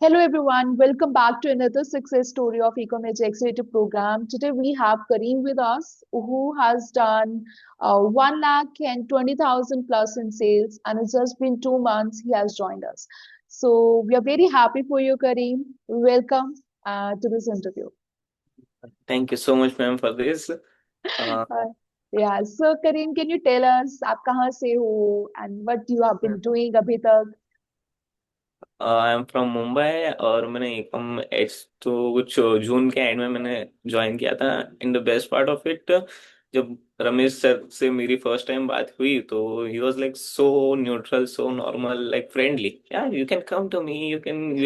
Hello everyone, welcome back to another success story of Ecomage Accelerator program. Today we have Kareem with us who has done 1 lakh and 20,000 plus in sales, and it's just been 2 months he has joined us. So we are very happy for you, Kareem. Welcome to this interview. Thank you so much, ma'am, for this. Uh, Uh, yeah, so Kareem, can you tell us आप कहाँ से हो and what you have been doing अभी तक? I am from Mumbai और मैंने एकम H तो कुछ जून के एंड में मैंने ज्वाइन किया था। In the best part of it, जब रमेश सर से मेरी फर्स्ट टाइम बात हुई तो he was like so neutral, so normal, like friendly. Yeah you can come to me, you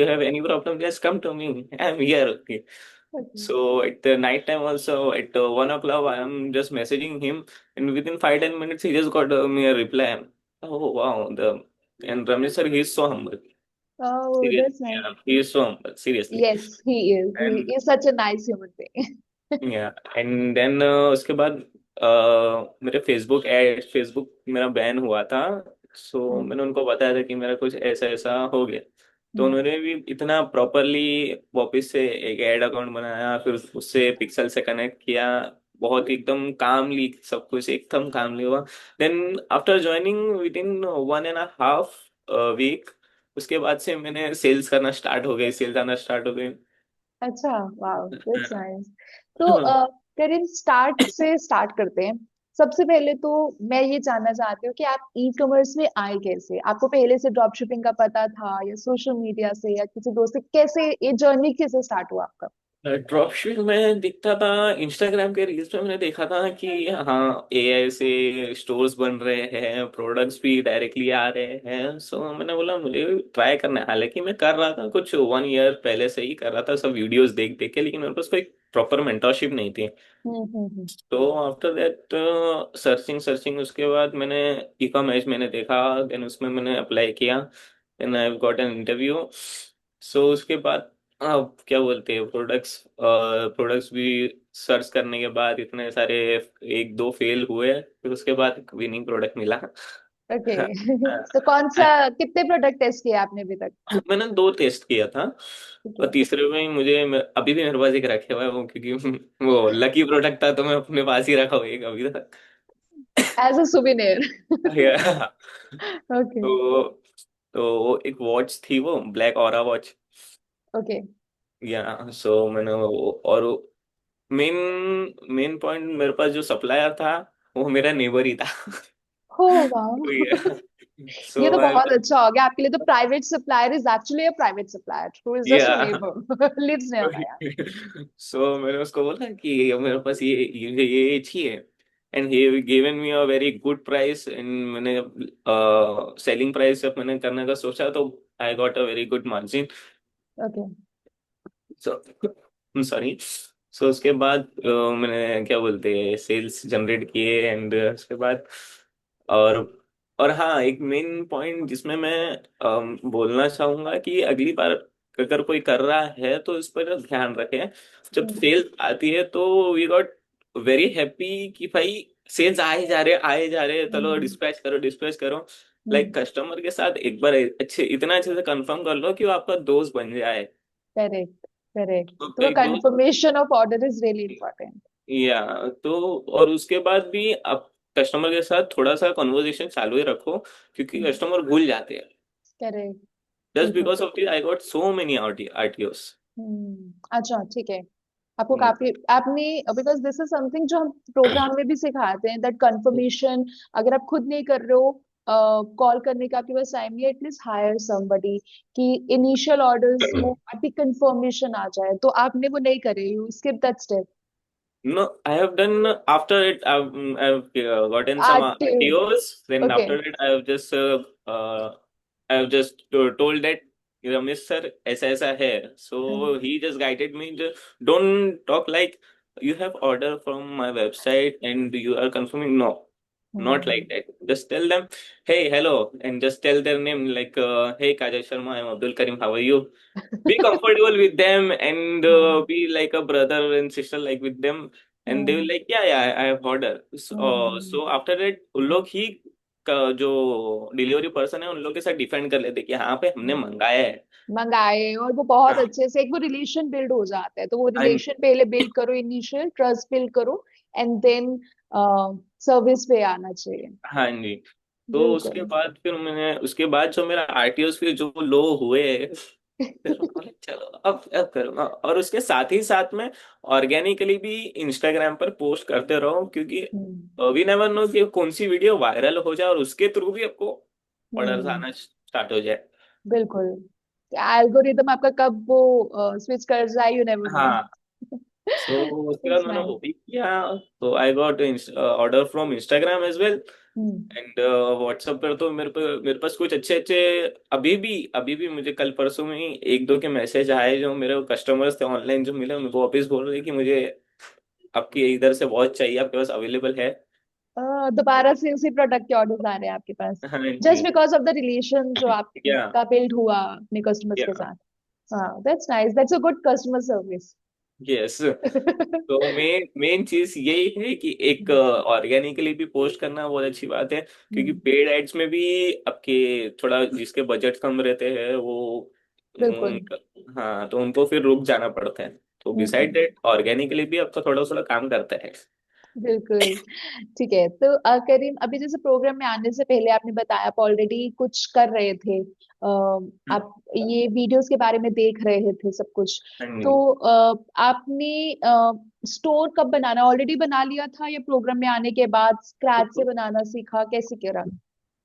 have any problem, just come to me, I am here. Okay. So at the night time also at 1 o'clock I am just messaging him, and within 5-10 minutes he just got me a reply. Oh wow, the and Ramesh sir, he is so humble. Oh, Seriously, that's nice. yeah, he is so humble, seriously. Yes, he is. He And is such a nice human being. या and then उसके बाद मेरे Facebook मेरा ban हुआ था। सो Hmm. मैंने उनको बताया था कि मेरा कुछ ऐसा ऐसा हो गया। तो Hmm. उन्होंने भी इतना प्रॉपरली वापस से एक ऐड अकाउंट बनाया, फिर उससे पिक्सल से कनेक्ट किया। बहुत एकदम कामली, सब कुछ एकदम कामली हुआ। Then after joining with in 1.5 week, उसके बाद से मैंने सेल्स करना स्टार्ट हो गई, सेल्स आना स्टार्ट हो गई। अच्छा, वाह, दैट्स नाइस। तो करीब स्टार्ट से स्टार्ट करते हैं। सबसे पहले तो मैं ये जानना चाहती हूँ कि आप ई कॉमर्स में आए कैसे? आपको पहले से ड्रॉप शिपिंग का पता था या सोशल मीडिया से या किसी दोस्त से? कैसे ये जर्नी कैसे स्टार्ट हुआ आपका? ड्रॉपशिप में दिखता था, इंस्टाग्राम के रील्स में मैंने देखा था कि हाँ, एआई से स्टोर्स बन रहे हैं, प्रोडक्ट्स भी डायरेक्टली आ रहे हैं। सो मैंने बोला मुझे ट्राई करना है। हालांकि मैं कर रहा था कुछ 1 ईयर पहले से ही कर रहा था, सब वीडियोस देख देख के, लेकिन मेरे पास कोई प्रॉपर मेंटरशिप नहीं थी। हम्म। तो आफ्टर दैट सर्चिंग सर्चिंग, उसके बाद मैंने ई कॉमर्स मैंने देखा, देन उसमें मैंने अप्लाई किया, then I got an interview. So उसके बाद क्या बोलते हैं, प्रोडक्ट्स भी सर्च करने के बाद इतने सारे, एक दो फेल हुए, फिर उसके बाद विनिंग प्रोडक्ट मिला। ओके। तो कौन सा, कितने प्रोडक्ट टेस्ट किए आपने अभी तक? मैंने दो टेस्ट किया था, ठीक और है। तीसरे में ही अभी भी मेरे पास एक रखे हुआ है वो, क्योंकि वो लकी प्रोडक्ट था तो मैं अपने पास ही रखा हुआ है एक अभी तक। As a souvenir. Yeah. Okay. तो वो एक वॉच थी, वो ब्लैक ऑरा वॉच। ओके। या सो मैंने वो, और मेन मेन पॉइंट, मेरे पास जो सप्लायर था वो मेरा नेबर ही था। हो, वाह। सो ये तो बहुत अच्छा हो गया आपके लिए। तो private supplier is actually a private supplier who is just a yeah neighbour lives nearby. So मैंने उसको बोला कि मेरे पास ये चाहिए, and he given me a very good price. And मैंने सेलिंग प्राइस जब मैंने करने का सोचा तो I got a very good margin. Okay. So sorry. So उसके बाद मैंने क्या बोलते हैं, सेल्स जनरेट किए, एंड उसके बाद, और हाँ, एक मेन पॉइंट जिसमें मैं बोलना चाहूंगा कि अगली बार अगर कोई कर रहा है तो इस पर ध्यान रखें। जब सेल्स आती है तो वी गॉट वेरी हैप्पी कि भाई सेल्स आए जा रहे, चलो डिस्पैच करो। लाइक कस्टमर के साथ एक बार इतना अच्छे से कंफर्म कर लो कि वो आपका दोस्त बन जाए। करेक्ट। करेक्ट। तो तो एक दोस्त, confirmation of order is really important. या तो, और उसके बाद भी आप कस्टमर के साथ थोड़ा सा कन्वर्सेशन चालू ही रखो, क्योंकि कस्टमर भूल जाते हैं। करेक्ट। जस्ट ठीक है। Because of this I got so many RTOs. अच्छा, ठीक है। आपको काफी आपने, बिकॉज दिस इज समथिंग जो हम प्रोग्राम में भी सिखाते हैं, दैट कंफर्मेशन अगर आप खुद नहीं कर रहे हो, कॉल करने का आपके पास टाइम नहीं है, एटलीस्ट हायर समबडी कि इनिशियल ऑर्डर्स में अभी कंफर्मेशन आ जाए। तो आपने वो नहीं करे, you skip that step. No, I have done after it. I've gotten some active. RTOs. Then okay. after it, I have just told that Ramesh sir ऐसा ऐसा है. So he just guided me. Don't talk like you have order from my website and you are confirming. No, not like that. Just tell them, hey, hello, and just tell their name like, hey, Kajal Sharma, I'm Abdul Karim. How are you? Be comfortable with them, and be like a brother and sister like with them, and they will like, yeah, I have order. So, so after that उन लोग ही जो delivery person है उन लोगों के साथ defend कर लेते कि हाँ पे हमने मंगाया है। मंगाए, और वो बहुत हाँ। अच्छे से एक वो रिलेशन बिल्ड हो जाता है, तो वो हाँ रिलेशन पहले बिल्ड करो, इनिशियल ट्रस्ट बिल्ड करो, एंड देन सर्विस पे आना चाहिए। हाँ जी। तो उसके बिल्कुल। बाद फिर मैंने उसके बाद जो मेरा आरटीओ फिर जो लो हुए, फिर बोले चलो अब करूँगा, और उसके साथ ही साथ में ऑर्गेनिकली भी इंस्टाग्राम पर पोस्ट करते रहो, क्योंकि हम्म। वी नेवर नो कि कौन सी वीडियो वायरल हो जाए और उसके थ्रू भी आपको ऑर्डर हम्म। आना स्टार्ट हो जाए। बिल्कुल। एल्गोरिदम आपका कब वो स्विच कर जाए, यू नेवर नो। हाँ। सो उसके बाद इट्स मैंने नाइस। वो भी किया। तो I got order from Instagram as well, hmm. And WhatsApp पर तो मेरे पास कुछ अच्छे अच्छे, अभी भी मुझे कल परसों में ही एक दो के मैसेज आए जो मेरे कस्टमर्स थे ऑनलाइन जो मिले, उनको वापस बोल रहे कि मुझे आपकी इधर से वॉच चाहिए, आपके पास अवेलेबल है। दोबारा से उसी प्रोडक्ट के ऑर्डर्स आ रहे हैं आपके पास, हाँ जस्ट जी। बिकॉज ऑफ द रिलेशन जो या आपका बिल्ड हुआ अपने कस्टमर्स के या साथ। हाँ, that's nice, that's a good customer service. Yes. तो मेन मेन चीज यही है कि एक ऑर्गेनिकली भी पोस्ट करना बहुत अच्छी बात है, क्योंकि पेड एड्स में भी आपके थोड़ा जिसके बजट कम रहते हैं वो बिल्कुल। उनका, हाँ तो उनको फिर रुक जाना पड़ता है। तो बिसाइड हम्म। दैट ऑर्गेनिकली भी आपका थोड़ा थोड़ा काम करता है। बिल्कुल। ठीक है, तो करीम, अभी जैसे प्रोग्राम में आने से पहले आपने बताया आप ऑलरेडी कुछ कर रहे थे, हम्म, आप ये वीडियोस के बारे में देख रहे थे सब कुछ, हाँ तो जी। आपने स्टोर कब बनाना ऑलरेडी बना लिया था, या प्रोग्राम में आने के बाद स्क्रैच से बनाना सीखा, कैसे करा?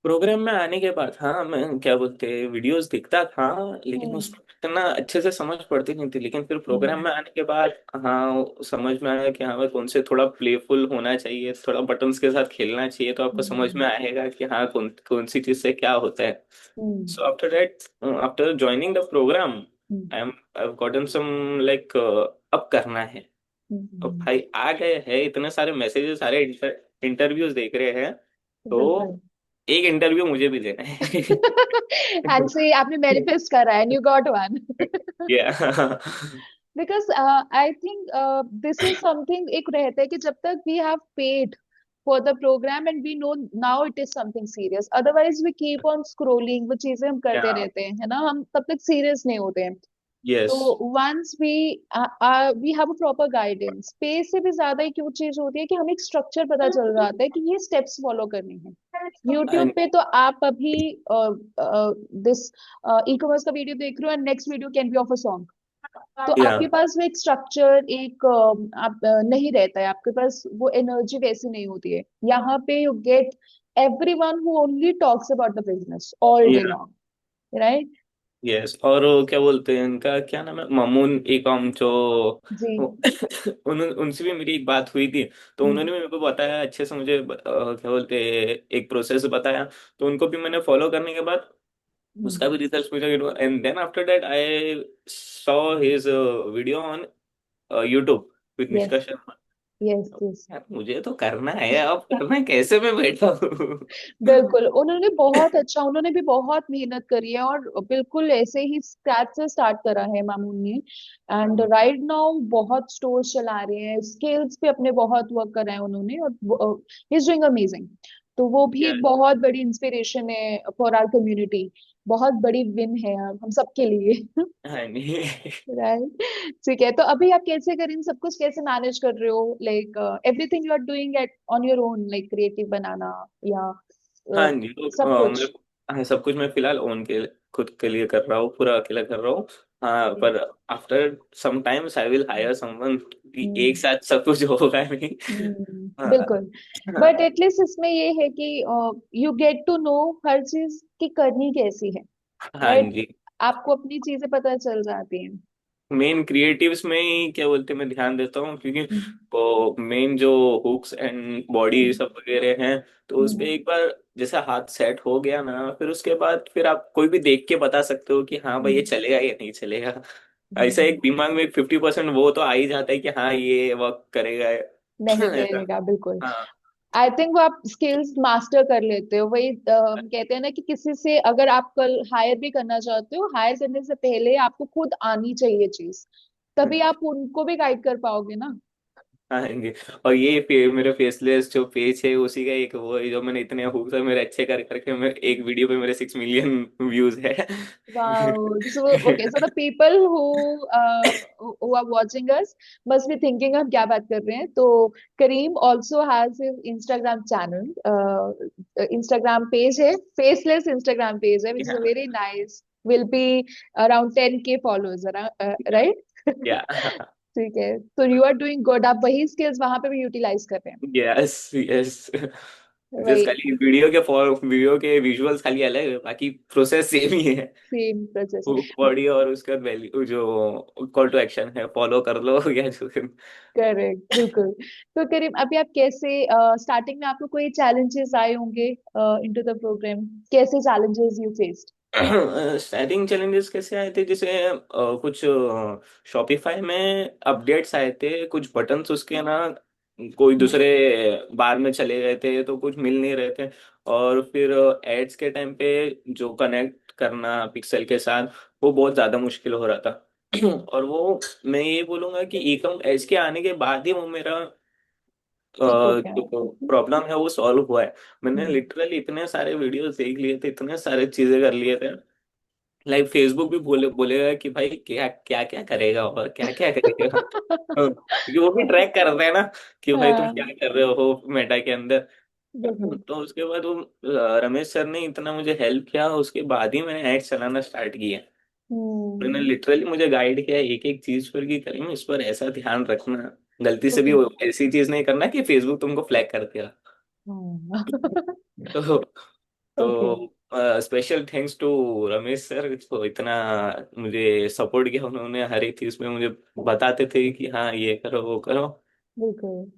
प्रोग्राम में आने के बाद हाँ मैं क्या बोलते वीडियोस दिखता था, लेकिन हम्म। उसमें इतना अच्छे से समझ पड़ती नहीं थी, लेकिन फिर प्रोग्राम हम्म। में आने के बाद हाँ समझ में आया कि हाँ भाई कौन से थोड़ा प्लेफुल होना चाहिए, थोड़ा बटन्स के साथ खेलना चाहिए, तो आपको समझ हम्म। में आएगा कि हाँ कौन कौन सी चीज से क्या होता है। Hmm. So after that, after joining the programme, hmm. I have gotten some like अब करना है। अब हम्म। भाई आ गए हैं इतने सारे मैसेजेस, सारे इंटरव्यूज देख रहे हैं, बिल्कुल। तो एक इंटरव्यू मुझे भी देना है। एंड से आपने मैनिफेस्ट करा एंड यू गॉट वन। या because I think this is something, एक रहता है कि जब तक we have paid for the program and we know now it is something serious, otherwise we keep on scrolling, वो चीजें हम करते या रहते हैं, है ना, हम तब तक सीरियस नहीं होते हैं। यस। तो once we have a proper guidance, पे से भी ज्यादा एक वो चीज होती है कि हमें एक स्ट्रक्चर पता चल जाता है कि ये स्टेप्स फॉलो करने हैं। यूट्यूब पे तो आप अभी दिस ई कॉमर्स का वीडियो देख रहे हो and next video can be of a song, तो या आपके पास वो एक स्ट्रक्चर, एक आप नहीं रहता है आपके पास, वो एनर्जी वैसी नहीं होती है। यहाँ पे you get everyone who only talks about the business all day या लॉन्ग, राइट? यस। और वो क्या बोलते हैं इनका क्या नाम है, मामून एकॉम जो जी। उनसे भी मेरी एक बात हुई थी, तो हम्म। उन्होंने भी मेरे को बताया अच्छे से, मुझे क्या बोलते हैं एक प्रोसेस बताया, तो उनको भी मैंने फॉलो करने के बाद हम्म। उसका भी रिसर्च मुझे, and then after that I saw his video on YouTube with yes. Nishka Sharma. Yes. Yes. यार मुझे तो करना है, अब करना है कैसे मैं बैठा हूँ। बिल्कुल, उन्होंने बहुत अच्छा, उन्होंने भी बहुत मेहनत करी है, और बिल्कुल ऐसे ही स्क्रैच से स्टार्ट करा है मामून ने, एंड राइट नाउ बहुत स्टोर्स चला रहे हैं, स्किल्स पे अपने बहुत वर्क करा है उन्होंने, और ही इज डूइंग अमेजिंग। तो वो भी एक Yes, बहुत बड़ी इंस्पिरेशन है फॉर आवर कम्युनिटी, बहुत बड़ी विन है हम सबके लिए। हाँ नहीं। राइट। ठीक है, तो अभी आप कैसे कर इन सब कुछ कैसे मैनेज कर रहे हो, like everything you are doing at on your own, like creative बनाना, या हाँ जी, तो सब मैं कुछ? हाँ, सब कुछ मैं फिलहाल ओन के खुद के लिए कर रहा हूँ, पूरा अकेला कर रहा हूँ। हाँ पर after some times I will hire someone कि एक हम्म। साथ सब कुछ होगा नहीं। हाँ। बिल्कुल। बट हाँ। एटलीस्ट इसमें ये है कि यू गेट टू नो हर चीज की करनी कैसी है, हाँ राइट? जी। आपको अपनी चीजें पता चल जाती हैं। मेन क्रिएटिव्स में ही क्या बोलते हैं मैं ध्यान देता हूँ, क्योंकि हम्म। वो मेन जो हुक्स एंड बॉडी हम्म। सब वगैरह हैं, तो उस पे हम्म। एक बार जैसा हाथ सेट हो गया ना, फिर उसके बाद फिर आप कोई भी देख के बता सकते हो कि हाँ भाई ये हम्म। चलेगा या नहीं चलेगा। ऐसा हम्म। एक दिमाग में 50% वो तो आ ही जाता है कि हाँ ये वर्क करेगा। नहीं ऐसा। करेगा, बिल्कुल। हाँ। आई थिंक वो आप स्किल्स मास्टर कर लेते हो, वही हम कहते हैं ना कि किसी से अगर आप कल हायर भी करना चाहते हो, हायर करने से पहले आपको खुद आनी चाहिए चीज, तभी आप उनको भी गाइड कर पाओगे ना। हाँ जी। और ये मेरे फेसलेस जो पेज है उसी का एक वो है जो मैंने इतने हुक से मेरे अच्छे कर करके मैं एक वीडियो पे मेरे 6 मिलियन व्यूज है। Wow. So, okay. So the people who are watching us must be thinking हम क्या बात कर रहे हैं. तो Kareem also has his Instagram channel. Instagram page है, faceless Instagram page है, which is या very nice. Will be around 10K followers, right? या ठीक है. तो you are doing good. आप वही skills वहां पे भी utilize कर रहे हैं. Yes yes. जस्ट वही खाली वीडियो के विजुअल्स खाली अलग है, बाकी प्रोसेस सेम ही है। same process. बॉडी और उसका वैल्यू जो कॉल टू एक्शन है फॉलो कर लो या जो। करेक्ट, बिल्कुल. तो करीम, अभी आप कैसे, स्टार्टिंग में आपको कोई चैलेंजेस आए होंगे इनटू द प्रोग्राम? कैसे challenges you faced? Starting challenges कैसे आए थे, जैसे कुछ शॉपिफाई में अपडेट्स आए थे, कुछ बटन्स उसके ना कोई दूसरे बार में चले गए थे तो कुछ मिल नहीं रहे थे। और फिर एड्स के टाइम पे जो कनेक्ट करना पिक्सल के साथ वो बहुत ज्यादा मुश्किल हो रहा था। और वो मैं ये बोलूंगा कि ई कॉम एड्स के आने के बाद ही वो मेरा ठीक हो गया. जो प्रॉब्लम है वो सॉल्व हुआ है। मैंने हम्म. लिटरली इतने सारे वीडियोस देख लिए थे, इतने सारे चीजें कर लिए थे। लाइक फेसबुक भी बोलेगा कि भाई क्या क्या क्या करेगा और क्या क्या करेगा। क्योंकि वो भी ट्रैक कर रहे हैं ना कि भाई तुम क्या हाँ, कर रहे हो मेटा के अंदर। बिल्कुल. तो उसके बाद वो रमेश सर ने इतना मुझे हेल्प किया, उसके बाद ही मैंने एड्स चलाना स्टार्ट किया। उन्होंने हम्म. लिटरली मुझे गाइड किया एक एक चीज पर कि करीम इस पर ऐसा ध्यान रखना, गलती से भी ओके. वो ऐसी चीज नहीं करना कि फेसबुक तुमको फ्लैग कर दिया। तो okay. Special thanks to Ramesh sir, तो इतना मुझे सपोर्ट किया उन्होंने हर एक चीज में, मुझे बताते थे कि हाँ ये करो वो करो। बिल्कुल.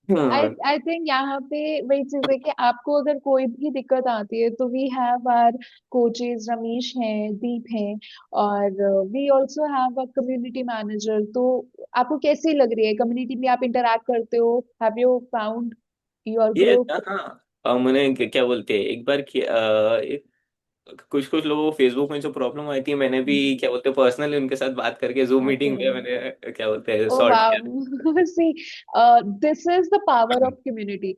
आई हाँ, आई थिंक यहाँ पे वही चीज है कि आपको अगर कोई भी दिक्कत आती है तो we have our coaches, Ramesh हैं, दीप हैं, और we also have a community manager. तो आपको कैसी लग रही है कम्युनिटी में? आप इंटरैक्ट करते हो? हैव यू फाउंड योर ये ग्रुप? हाँ। मैंने क्या बोलते हैं एक बार कुछ कुछ लोगों को फेसबुक में जो प्रॉब्लम आई थी, मैंने भी क्या बोलते हैं पर्सनली उनके साथ बात करके जूम ओके. मीटिंग पे मैंने क्या बोलते हैं Oh सॉर्ट wow. किया। See, this is the power of community.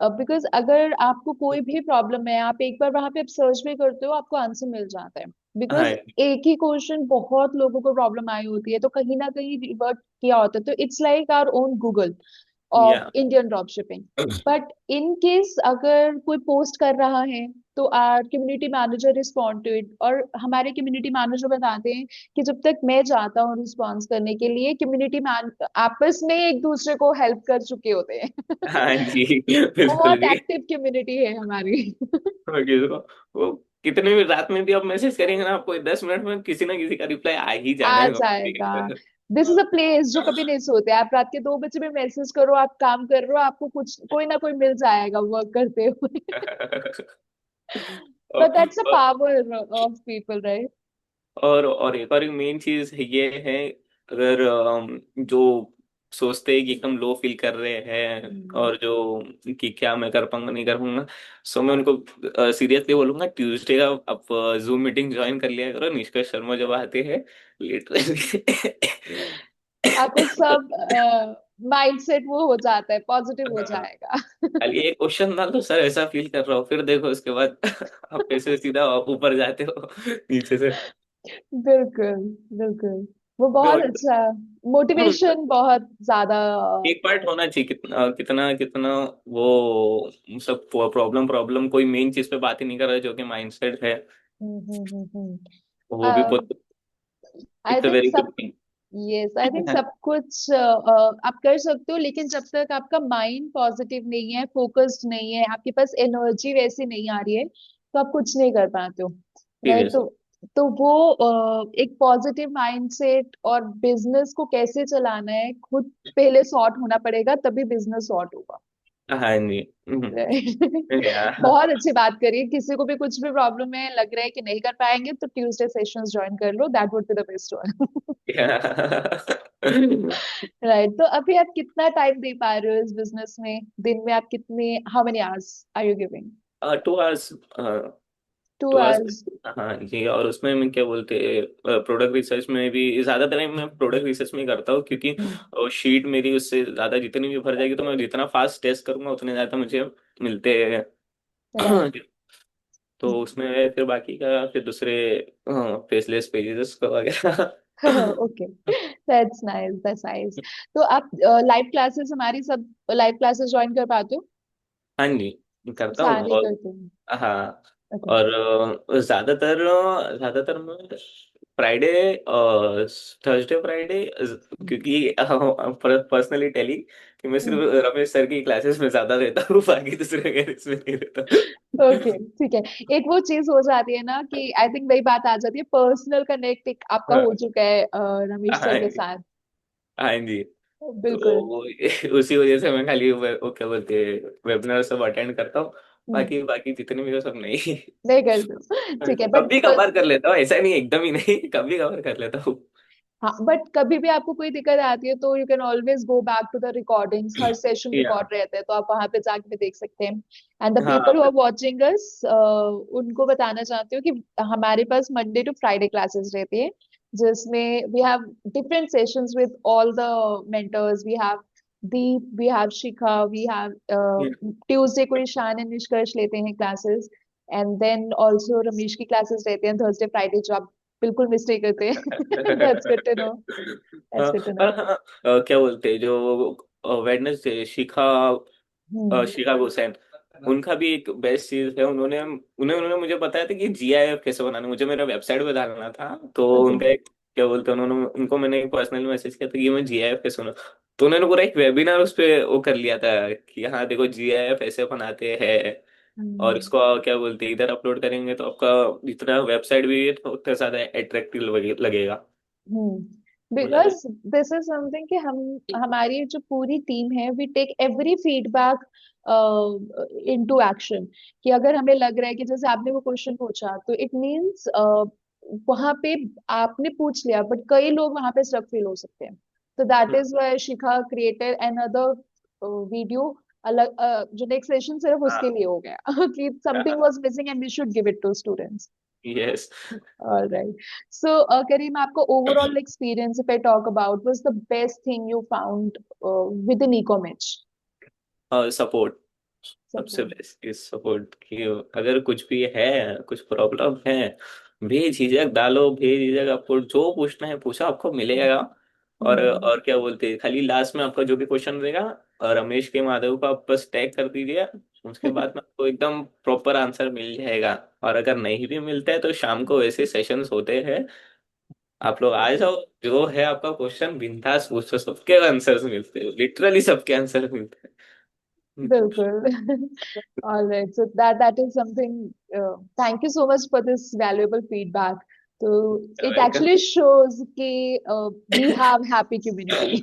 Because अगर आपको कोई भी प्रॉब्लम है, आप एक बार वहां पे आप सर्च भी करते हो, आपको आंसर मिल जाता है. बिकॉज हाँ एक ही क्वेश्चन बहुत लोगों को प्रॉब्लम आई होती है, तो कहीं ना कहीं रिवर्ट किया होता है. तो it's like our own Google of या Indian drop shipping. But in case अगर कोई पोस्ट कर रहा है, तो our community manager respond to it. और हमारे कम्युनिटी मैनेजर बताते हैं कि जब तक मैं जाता हूँ रिस्पॉन्स करने के लिए, कम्युनिटी मैन आपस में एक दूसरे को हेल्प कर चुके होते हैं. हाँ जी बिल्कुल बहुत जी। एक्टिव कम्युनिटी है हमारी. ओके, तो वो कितने भी रात में भी आप मैसेज करेंगे ना, आपको 10 मिनट में किसी ना किसी का रिप्लाई आ ही जाना आ है जाएगा. Company this is a place जो कभी नहीं सोते. आप रात के 2 बजे में मैसेज करो, आप काम कर रहे हो, आपको कुछ कोई ना कोई मिल जाएगा वर्क करते हुए. के अंदर। बट दैट्स अ और पावर ऑफ पीपल, राइट? और एक मेन चीज ये है, अगर जो सोचते हैं कि एकदम लो फील कर रहे हैं और जो कि क्या मैं कर पाऊंगा नहीं कर पाऊंगा, सो मैं उनको सीरियसली बोलूंगा ट्यूसडे का आप जूम मीटिंग ज्वाइन कर लिया करो। निष्कर्ष शर्मा जब आते हैं लिटरली आपको सब माइंडसेट वो हो जाता है, पॉजिटिव हो जाएगा. खाली एक क्वेश्चन डाल दो सर ऐसा फील कर रहा हूँ, फिर देखो उसके बाद आप कैसे सीधा ऊपर जाते हो नीचे से। बिल्कुल, बिल्कुल. वो मैं बहुत वही- अच्छा, मोटिवेशन बहुत ज्यादा. एक पार्ट होना चाहिए, कितना कितना कितना वो सब प्रॉब्लम प्रॉब्लम कोई मेन चीज पे बात ही नहीं कर रहा जो कि माइंडसेट है, वो भी बहुत I it's a think very good सब. थिंग। यस, आई थिंक सब कुछ आप कर सकते हो, लेकिन जब तक आपका माइंड पॉजिटिव नहीं है, फोकस्ड नहीं है, आपके पास एनर्जी वैसी नहीं आ रही है, तो आप कुछ नहीं कर पाते हो. राइट? सीरियस। तो वो एक पॉजिटिव माइंडसेट, और बिजनेस को कैसे चलाना है खुद पहले सॉर्ट होना पड़ेगा, तभी बिजनेस सॉर्ट होगा. हाँ जी। या बहुत अच्छी बात करी. किसी को भी कुछ भी प्रॉब्लम है, लग रहा है कि नहीं कर पाएंगे, तो ट्यूसडे सेशंस ज्वाइन कर लो. That would be the best one. Right. तो अभी आप कितना टाइम दे पा रहे हो इस बिजनेस में? दिन में आप कितने, how many hours are you giving? 2 hours to तो आज आवर्स हाँ जी, और उसमें मैं क्या बोलते प्रोडक्ट रिसर्च में भी ज्यादातर टाइम मैं प्रोडक्ट रिसर्च में ही करता हूँ, क्योंकि शीट मेरी उससे ज्यादा जितनी भी भर जाएगी तो मैं जितना फास्ट टेस्ट करूंगा उतने ज्यादा मुझे मिलते हैं। राइट। तो उसमें फिर बाकी का फिर दूसरे फेसलेस पेजेस वगैरह। Okay, that's nice, that's nice. तो आप लाइव क्लासेस, हमारी सब लाइव क्लासेस ज्वाइन कर पाते हो? हाँ जी, करता हूँ। सारे और करते हो? हाँ, ओके। और ज्यादातर ज्यादातर मैं फ्राइडे, थर्सडे फ्राइडे, क्योंकि पर्सनली टेली कि मैं सिर्फ रमेश सर की क्लासेस में ज्यादा रहता हूँ, बाकी दूसरे के इसमें नहीं रहता। ओके, ठीक है। एक वो चीज हो जाती है ना कि आई थिंक वही बात आ जाती है, पर्सनल कनेक्ट एक आपका हो हाँ चुका है रमेश सर हाँ के जी, साथ। हाँ जी। तो बिल्कुल। वो उसी वजह से मैं खाली वो क्या बोलते हैं वेबिनार सब अटेंड करता हूँ। हम्म, बाकी बाकी जितने भी हो सब नहीं। नहीं करते हो, ठीक है, कभी बट कभार कर लेता हूँ, ऐसा नहीं एकदम ही नहीं, कभी कभार कर लेता हूँ। हाँ, बट कभी भी आपको कोई दिक्कत आती है तो you can always go back to the recordings, हर सेशन या रिकॉर्ड रहते हैं, तो आप वहां पे जाके भी देख सकते हैं। एंड द हाँ people who are watching us, उनको बताना चाहती हूँ कि हमारे पास मंडे टू फ्राइडे क्लासेस रहती है, जिसमें we have different sessions with all the mentors. We have Deep, we have Shikha, we have Tuesday को ईशान एंड निष्कर्ष लेते हैं classes, and then also Ramesh की क्लासेस रहते हैं थर्सडे फ्राइडे, जो आप बिल्कुल मिस नहीं करते। That's good to know, that's हाँ, गुड टू नो। और हाँ, क्या बोलते हैं जो वेडनेसडे हम्म। शिखा हुसैन, उनका भी एक बेस्ट चीज है। उन्होंने मुझे बताया था कि जीआईएफ कैसे बनाना है, मुझे मेरा वेबसाइट पे डालना था। तो ओके। उनका एक क्या बोलते हैं, उन्होंने उनको मैंने पर्सनली मैसेज किया था कि मैं जीआईएफ कैसे बना। तो उन्होंने पूरा एक वेबिनार उस पे वो कर लिया था कि हाँ देखो जीआईएफ ऐसे बनाते हैं, और हम्म। इसको क्या बोलते हैं इधर अपलोड करेंगे तो आपका जितना वेबसाइट भी है तो उतना ज्यादा अट्रैक्टिव लगेगा। बोला था। बिकॉज दिस इज समथिंग कि हम, हमारी जो पूरी टीम है, we take every feedback into action. कि अगर हमें लग रहा है कि जैसे आपने वो क्वेश्चन पूछा, तो इट मीन्स वहां पे आपने पूछ लिया, बट कई लोग वहां पे स्टक फील हो सकते हैं। तो that is why Shikha created another video, अलग जो नेक्स्ट सेशन सिर्फ उसके लिए हो गया। कि something was missing and we should give it to students. Yes. All right. So, Kareem, आपका overall experience, if I talk about, was the best thing you found within e-commerce? Support, सबसे Support. Best is support कि अगर कुछ भी है, कुछ problem है, बेझिझक डालो, बेझिझक आपको जो पूछना है पूछो, आपको मिलेगा। Hmm. और क्या बोलते हैं, खाली लास्ट में आपका जो भी क्वेश्चन रहेगा रमेश के माधव को आप बस टैग कर दीजिए, उसके बाद में आपको एकदम प्रॉपर आंसर मिल जाएगा। और अगर नहीं भी मिलता है तो शाम को वैसे सेशंस होते हैं, आप लोग आ जाओ, जो है आपका क्वेश्चन बिंदास पूछो, सबके आंसर्स मिलते हैं, लिटरली सबके आंसर मिलते हैं। बिल्कुल। All right. So that is something. Thank you so much for this valuable feedback. So it welcome. actually shows कि we have happy community.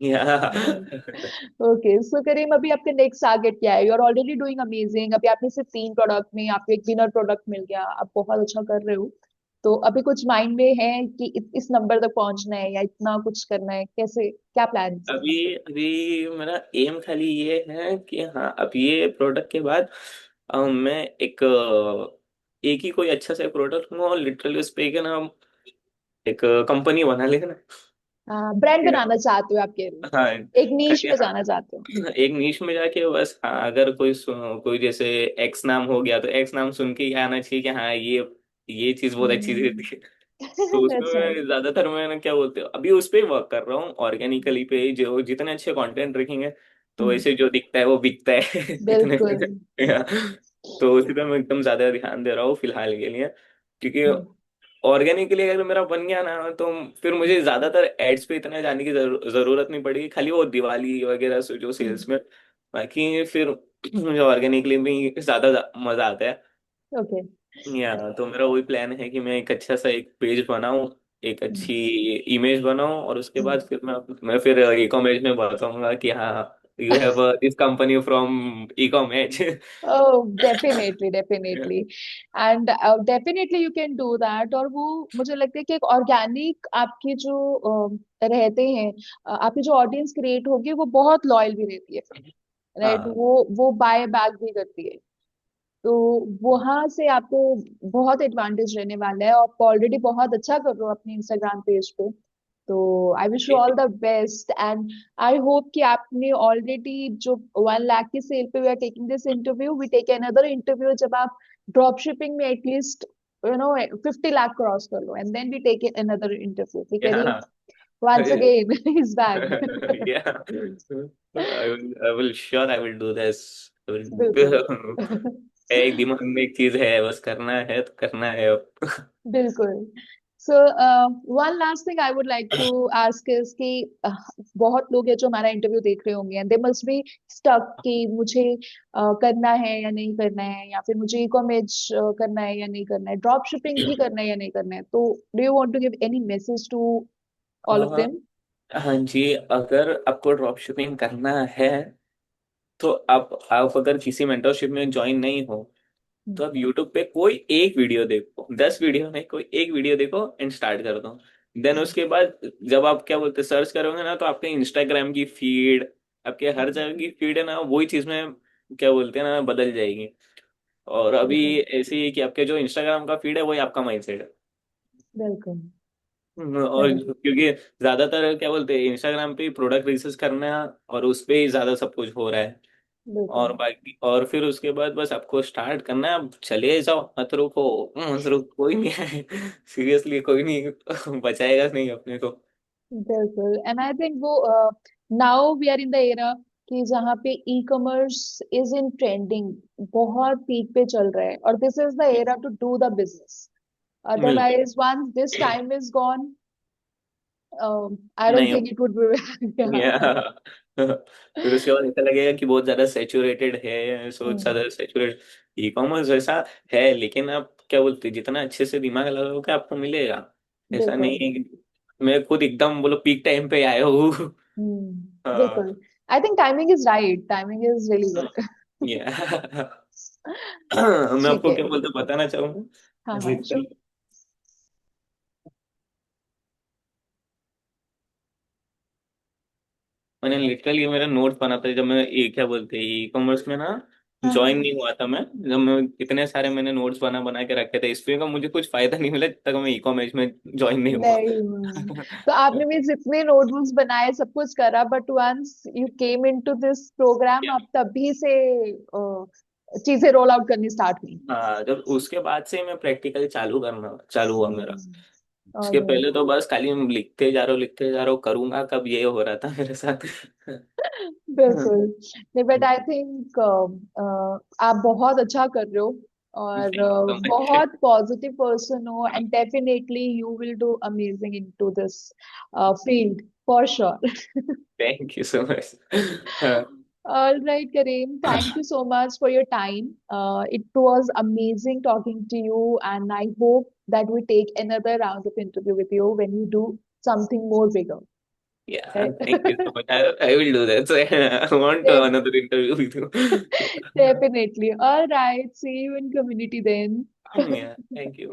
या ओके, सो करीम, अभी आपका नेक्स्ट टारगेट क्या है? You are already doing amazing. अभी आपने सिर्फ 3 product में आपको एक विनर प्रोडक्ट मिल गया, आप बहुत अच्छा कर रहे हो। तो अभी कुछ माइंड में है कि इस नंबर तक पहुंचना है या इतना कुछ करना है, कैसे, क्या प्लान्स है? अभी अभी मेरा एम खाली ये है कि हाँ अब ये प्रोडक्ट के बाद मैं एक ही कोई अच्छा सा प्रोडक्ट लूंगा और लिटरली उस पे क्या नाम एक कंपनी बना लेना। ब्रांड बनाना चाहते हो आप, कह रहे हाँ, हो, एक नीश खाली में हाँ, जाना चाहते हो? एक नीश में जाके बस, हाँ अगर कोई जैसे एक्स नाम हो गया तो एक्स नाम सुन के ही आना चाहिए कि हाँ ये चीज बहुत अच्छी थी। तो उसमें दैट्स नाइस। मैं ज्यादातर मैं क्या बोलते हो अभी उस पे ही वर्क कर रहा हूँ, ऑर्गेनिकली पे जो जितने अच्छे कंटेंट रखेंगे तो वैसे जो दिखता है वो बिकता है। इतने बिल्कुल। तो उसी पे मैं एकदम ज्यादा ध्यान दे रहा हूँ फिलहाल के लिए, क्योंकि हम्म, ऑर्गेनिकली अगर मेरा बन गया ना तो फिर मुझे ज्यादातर एड्स पे इतना जाने की जरूरत नहीं पड़ेगी, खाली वो दिवाली वगैरह से जो सेल्स में, बाकी फिर मुझे ऑर्गेनिकली भी ज्यादा मजा आता है। ओके। या तो मेरा वही प्लान है कि मैं एक अच्छा सा एक पेज बनाऊं, एक अच्छी इमेज बनाऊं, और उसके बाद फिर मैं फिर ई कॉमर्स में बताऊंगा कि हाँ you have this company from e commerce. Oh, definitely, definitely, and definitely you can do that। और वो मुझे लगता है कि एक ऑर्गेनिक आपकी जो रहते हैं, आपकी जो ऑडियंस क्रिएट होगी वो बहुत लॉयल भी रहती है, राइट? हाँ वो बाय बैक भी करती है। तो वहां से आपको बहुत एडवांटेज रहने वाला है। आप ऑलरेडी बहुत अच्छा कर रहे हो अपने इंस्टाग्राम पेज पे। तो I wish you all the best and I hope कि आपने ऑलरेडी जो 1 लाख की सेल पे we are taking this interview, we take another interview जब आप ड्रॉप शिपिंग में एटलीस्ट 50 लाख क्रॉस कर लो, and then we take another interview. ठीक है रीम? Yeah. Once again is back. Yeah. I will sure I will do this. I बिल्कुल। will एक दिमाग में एक चीज है, बस करना है तो करना है अब। बिल्कुल। So one last thing I would like to ask is कि बहुत लोग हैं जो हमारा इंटरव्यू देख रहे होंगे, दे मस्ट बी स्टक कि मुझे करना है या नहीं करना है, या फिर मुझे ई कॉमर्स करना है या नहीं करना है, ड्रॉप शिपिंग ही करना है या नहीं करना है। तो do you want to give any message to all of हाँ। देम? हाँ जी, अगर आपको ड्रॉप शिपिंग करना है तो आप अगर किसी मेंटरशिप में ज्वाइन नहीं हो तो आप यूट्यूब पे कोई एक वीडियो देखो, 10 वीडियो नहीं, कोई एक वीडियो देखो एंड स्टार्ट कर दो। देन उसके बाद जब आप क्या बोलते सर्च करोगे ना, तो आपके इंस्टाग्राम की फीड, आपके हर जगह की फीड है ना, वही चीज में क्या बोलते हैं ना बदल जाएगी। और अभी बिल्कुल। ऐसे ही कि आपके जो इंस्टाग्राम का फीड है वही आपका माइंडसेट है। बिल्कुल। और करेक्ट। क्योंकि ज्यादातर क्या बोलते हैं इंस्टाग्राम पे प्रोडक्ट रिसर्च करना है और उस पे ही ज्यादा सब कुछ हो रहा है। बिल्कुल। और बाकी और फिर उसके बाद बस आपको स्टार्ट करना है, अब चले जाओ, मत रुको। मत रुको, कोई नहीं है। सीरियसली कोई नहीं बचाएगा नहीं अपने को। बिल्कुल। एंड आई थिंक वो now we are in the era कि जहाँ पे e commerce is in trending, बहुत पीक पे चल रहा है, और this is the era to do the business. बिल्कुल। Otherwise once this time is gone, I don't नहीं थिंक इट वुड बी। या फिर उसके बाद ऐसा लगेगा कि बहुत ज्यादा सेचुरेटेड है, सो ज्यादा सेचुरेट ई कॉमर्स वैसा है, लेकिन आप क्या बोलते हैं जितना अच्छे से दिमाग लगाओगे आपको मिलेगा। ऐसा नहीं बिल्कुल। है कि मैं खुद एकदम बोलो पीक टाइम पे आया हूँ। हाँ। बिल्कुल। I think timing is right, timing is really good. या मैं ठीक आपको है। क्या बोलते बताना चाहूंगा हाँ हाँ sure। मैंने लिटरली मेरा नोट्स बना था जब मैं ये क्या बोलते हैं ई कॉमर्स में ना हाँ ज्वाइन हाँ। नहीं हुआ था मैं। जब मैं इतने सारे मैंने नोट्स बना बना के रखे थे, इसलिए का मुझे कुछ फायदा नहीं मिला जब तक मैं ई कॉमर्स में ज्वाइन नहीं हुआ। नहीं, तो आपने भी जितने नोटबुक्स बनाए सब कुछ करा, but once you came into this program आप तभी से चीजें रोल आउट करनी स्टार्ट हुई। हाँ, जब उसके बाद से मैं प्रैक्टिकल चालू करना चालू हुआ मेरा। उसके ऑलराइट। पहले तो बस खाली लिखते जा रहा हूँ, करूंगा कब, ये हो रहा था मेरे साथ। बिल्कुल। नहीं, बट आई थिंक आप बहुत अच्छा कर रहे हो, और थैंक यू सो मच। बहुत पॉजिटिव पर्सन हो, and definitely you will do amazing into this field for sure. Thank you so much. हाँ। All right, Kareem, thank you so much for your time. It was amazing talking to you, and I hope that we take another round of interview with you when you do something more bigger. Yeah, Right? thank you so much. I will do that. So I want Def- another interview with you. Definitely. All right. See you in community then. Yeah, thank you.